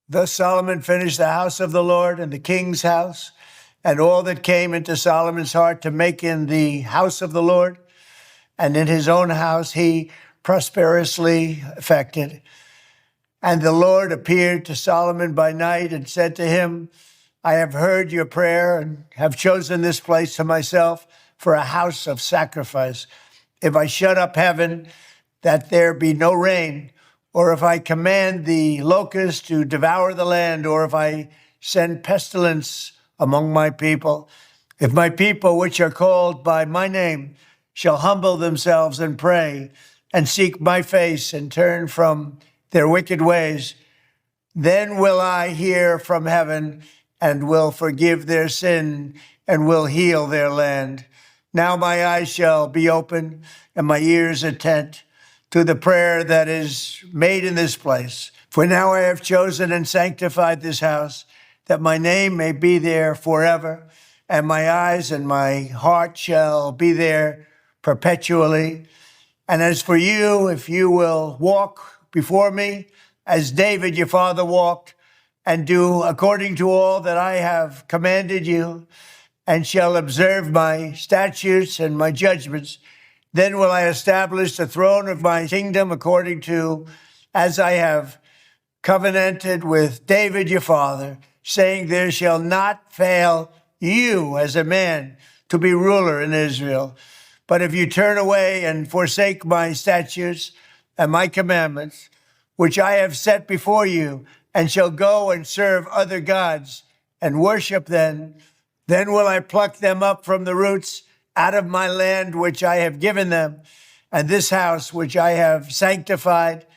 Thus Solomon finished the house of the Lord and the king's house, and all that came into Solomon's heart to make in the house of the Lord, and in his own house he prosperously effected. And the Lord appeared to Solomon by night and said to him, I have heard your prayer and have chosen this place to myself for a house of sacrifice. If I shut up heaven, that there be no rain, or if I command the locust to devour the land, or if I send pestilence among my people, if my people, which are called by my name, shall humble themselves and pray and seek my face and turn from their wicked ways, then will I hear from heaven and will forgive their sin and will heal their land. Now my eyes shall be open and my ears attent to the prayer that is made in this place. For now I have chosen and sanctified this house, that my name may be there forever, and my eyes and my heart shall be there perpetually. And as for you, if you will walk before me, as David your father walked, and do according to all that I have commanded you, and shall observe my statutes and my judgments, then will I establish the throne of my kingdom according to as I have covenanted with David your father, saying, there shall not fail you as a man to be ruler in Israel. But if you turn away and forsake my statutes and my commandments, which I have set before you, and shall go and serve other gods and worship them, then will I pluck them up from the roots out of my land which I have given them, and this house which I have sanctified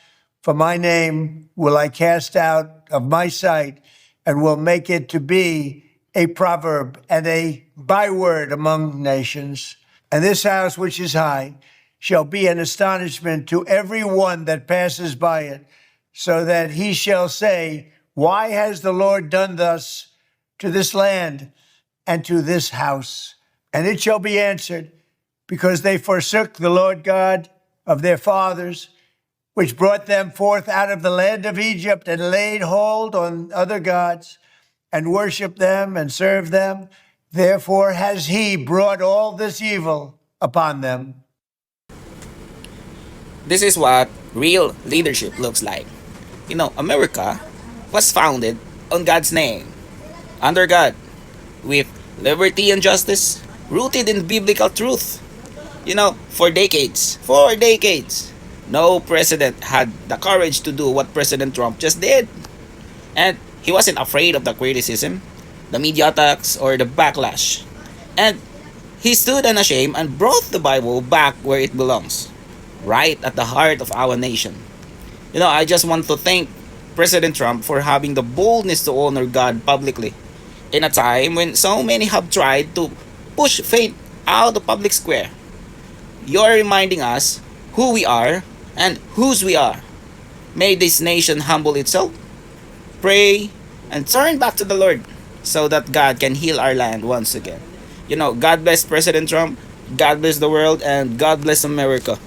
for my name will I cast out of my sight, and will make it to be a proverb and a byword among nations. And this house which is high shall be an astonishment to every one that passes by it, so that he shall say, why has the Lord done thus to this land and to this house? And it shall be answered, because they forsook the Lord God of their fathers, which brought them forth out of the land of Egypt, and laid hold on other gods, and worshiped them and served them. Therefore has he brought all this evil upon them. This is what real leadership looks like. America was founded on God's name, under God, with liberty and justice, rooted in biblical truth. For decades, no president had the courage to do what President Trump just did. And he wasn't afraid of the criticism, the media attacks, or the backlash. And he stood unashamed and brought the Bible back where it belongs, right at the heart of our nation. I just want to thank President Trump for having the boldness to honor God publicly in a time when so many have tried to push faith out of the public square. You're reminding us who we are and whose we are. May this nation humble itself, pray, and turn back to the Lord so that God can heal our land once again. God bless President Trump, God bless the world, and God bless America.